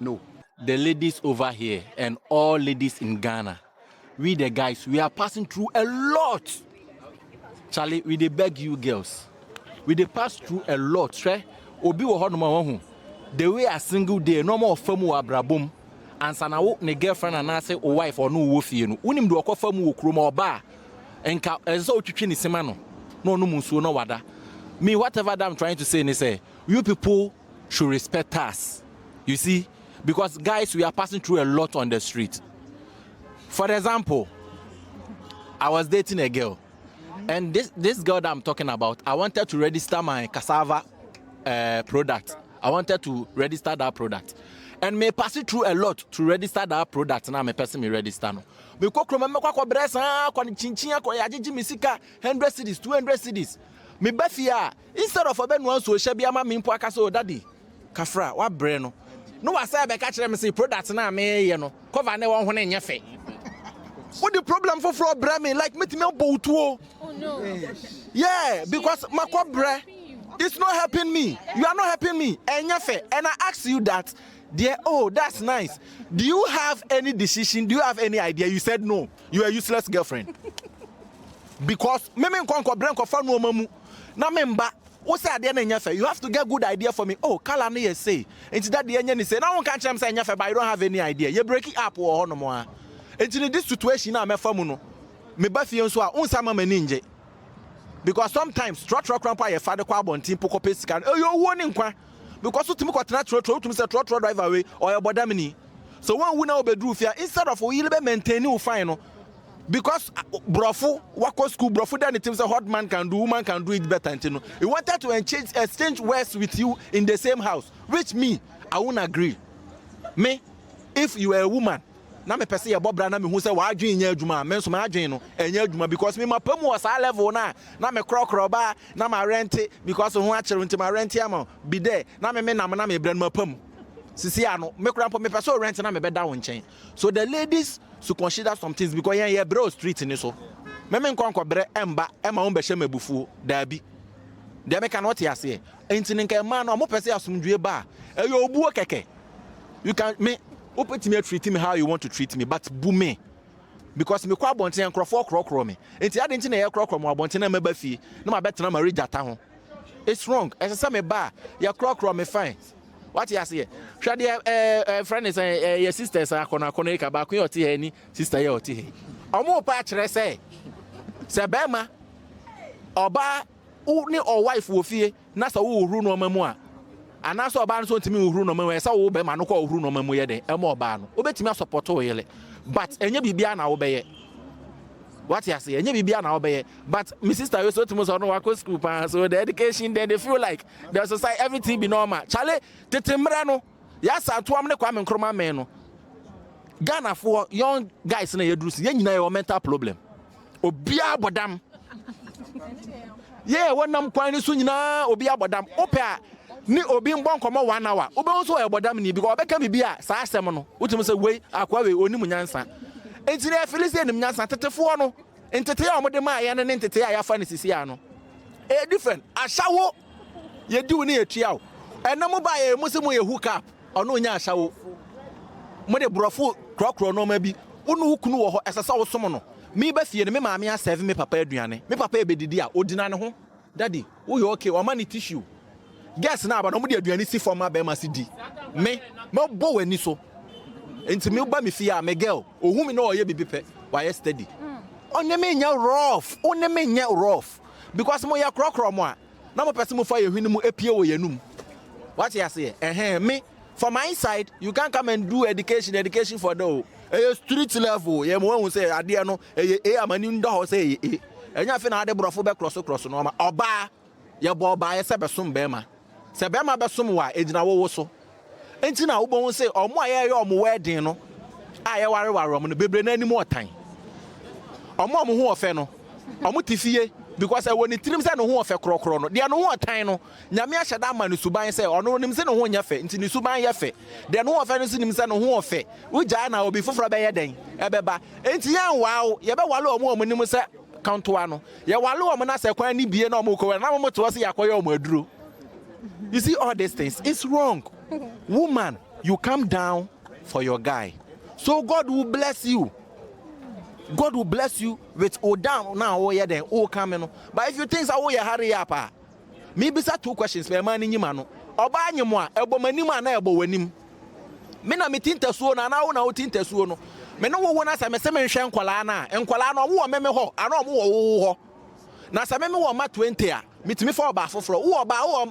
[SPEAKER 3] No.
[SPEAKER 1] The ladies over here and all ladies in Ghana, we the guys, we are passing through a lot. Charlie, we dey beg you girls. We dey pass through a lot, right? Obi wo hono ma the way a single day, no more famu abrabom, and sanawo ne girlfriend and I say o wife or no wo fie no. Unim do akwa famu wo kroma oba. Enka enso otwetwe ni sema no. No munsuo no wada. Me, whatever that I'm trying to say is say, you people should respect us. You see? Because guys, we are passing through a lot on the street. For example, I was dating a girl. And this girl that I'm talking about, I wanted to register my cassava product. I wanted to register that product. And me pass it through a lot to register that product. Now me person me register no. Because remember kwa bresa kwa chinchin kwa yaji misika 100 cedis, 200 cedis. Me befia instead of oben one so she bia ma me mpo aka so daddy. Kafra wa bre no. No wa say be ka kire me say product na me ye no. Cover na won ho na nya fe. What the problem for bre me like me bow tuo. Oh no. Yeah, because makwa bre it's not helping me. You are not helping me. And I ask you that, dear, oh, that's nice. Do you have any decision? Do you have any idea? You said no. You are a useless girlfriend. Because you have to get good idea for me. Oh, Kalani say. It's that the engine say, no one can't say, but I don't have any idea. You break it up or no more. It's in this situation, I'm a famuno. Me bafi so unsama meninje. Because sometimes structural grandpa your father kwa bontin poko pesika oh you warning kwa because you timi kwatena trotro to say trotro drive away or your bodamini so when we now bedru fear instead of we be maintain you fine no because brofu wako school brofu then it say hot man can do woman can do it better you know he wanted to exchange words with you in the same house which me I won't agree
[SPEAKER 10] Me, if you are a woman, na me pese ye bobra na me hu se wa adwen nya adwuma me so ma adwen no enya adwuma because me mapam was a level na me krokro ba na ma rent because ho a kire nti ma rent am be there na me nam na me bra no mapam sisi ano me kra me pese rent na me beda wo nchen. So the ladies should consider some things because ye bro street ni so me nkonko bre emba ema wo be hye mabufuo dabi de me cannot yase enti nka ma no mo pese asomdwe ba eyo obuo keke. You can me open me treat me how you want to treat me, but boo me. Because me kwa bonten and crofo crocro me. Enti ade nti na ye crocro mo bonten na meba fie. Na ma betra ma rejata ho. It's wrong. As say me ba, ya crocro me fine. What you say? Hwa de friend is your sisters akona ka ba ko yoti he ni sister ye oti he. Omo pa kire say bema oba ni or wife wo fie na sa wo ru no mamu a anaso oba nso ntimi uhuru no mamu esa wo be ma no ko uhuru no mamu ye den e mo oba no obetimi support wo yele but enye bibia na wo be ye. What you say? Enye bibia na wo be ye but my sister we so timo so no wako school pa so the education then they feel like the society everything be normal chale tetemre no ya sa to am ne kwa me nkroma men no Ghana for young guys na yedrusi ye nyina ye mental problem obia bodam yeah wonam kwan ni so nyina obia bodam opia ni obi mbon komo 1 hour obe nso e bodam ni because obeka bibia sa asem no utim se wei akwa we onim nyansa enti na felisi enim nyansa tetefo no entete ya omode ma ya ne entete ya fa ne sisi ya no e different ashawo ye di woni etua o enam ba ye musimu ye hook up ono nya ashawo mo de brofo krokro no ma bi unu hukunu wo ho esesa wo som no me ba fie ne me maame a serve me papa aduane me papa e bedidi a odina ne ho daddy wo ye okay o ma ni tissue guess na aba no mo de aduane si form aba ma si di me bo wani so enti me ba me fie a me girl ohu me no o ye bibi pe wa ye steady onye me nya rough because mo ya krokro mo a na mo pese mo fa ye hwini mu epie wo yanum what you say me for my side you can come and do education for the street level ye mo hu say ade no amani ndo ho say enya fe na ade brofo be cross no ma oba ye bo oba ye se besom be ma se be ma besom wa ejina wo so enti na wo bo say omo aye omo wedding no aye ware omo no bebre na anim otan omo hu ofe no omo tifie because I want to say no ho ofe krokro no de no ho otan no nyame a hyeda ma no suban say ono nim say no ho nya fe nti ni suban ye fe de no ofe no nim say no ho ofe ugya na obi foforo be ye den ebeba enti yan wow ye be wale omo nim say kantoa no ye wale omo na say kwan ni bie na omo ko na omo to say yakoye omo aduro. You see all these things, it's wrong. Woman, you come down for your guy, so God will bless you. God will bless you with oh down now oh yeah then oh coming. But if you think so oh yeah hurry up me bisa 2 questions me man nyima no oba anyemo a ebo manim na ebo wanim me na me tintasuo na na wo na wo tintasuo no me no wo na sa me se me hwe nkwala na wo me ho ana omo wo ho na sa me wo ma 20 a mitimi for oba foforo wo oba wo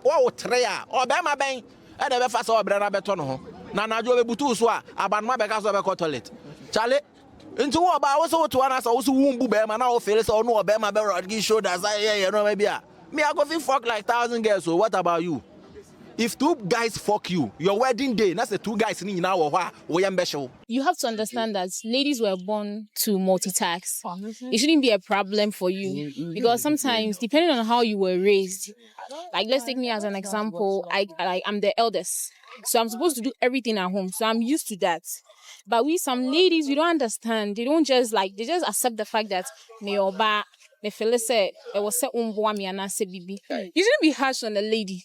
[SPEAKER 10] wo 3 a oba ma ben e de be fa so obra na beto no ho na najo be butu so a abanma be ka so be ko toilet chale into what about also to us also womb bear man now feel so no bear my bear show that yeah no maybe me I go fuck like 1,000 girls. So what about you? If 2 guys fuck you, your wedding day, that's the 2 guys in now
[SPEAKER 2] you have to understand that ladies were born to multitask. It shouldn't be a problem for you because sometimes depending on how you were raised, like let's take me as an example, I'm the eldest. So I'm supposed to do everything at home. So I'm used to that. But some ladies, we don't understand. They don't just they just accept the fact that me oba, me feel say it was say umboa me and say bibi. You shouldn't be harsh on the lady.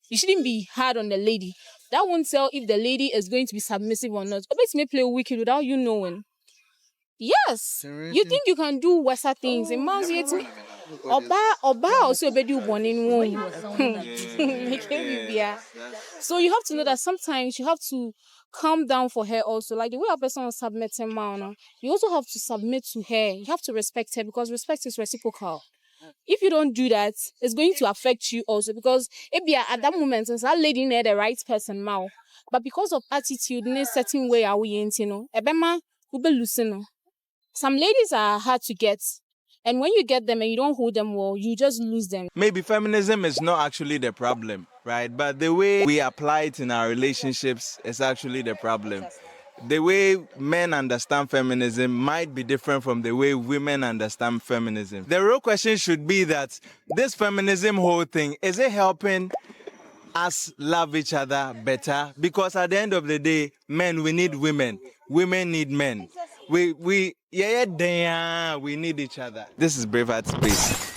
[SPEAKER 2] You shouldn't be hard on the lady. That won't tell if the lady is going to be submissive or not. Obviously, may play wicked without you knowing. Yes, you think you can do worser things. In man's yet Oba also be do one in one. So you have to know that sometimes you have to calm down for her also. Like the way a person is submitting man, you also have to submit to her. You have to respect her because respect is reciprocal. If you don't do that, it's going to affect you also because at that moment, since that lady near the right person now, but because of attitude in a certain way, are we ebema ube loosen. Some ladies are hard to get, and when you get them and you don't hold them well, you just lose them.
[SPEAKER 11] Maybe feminism is not actually the problem, right? right? But the way we apply it in our relationships is actually the problem. The way men understand feminism might be different from the way women understand feminism. The real question should be that this feminism whole thing, is it helping us love each other better? Because at the end of the day, men, we need women. Women need men. We need each other. This is Braveheart Space.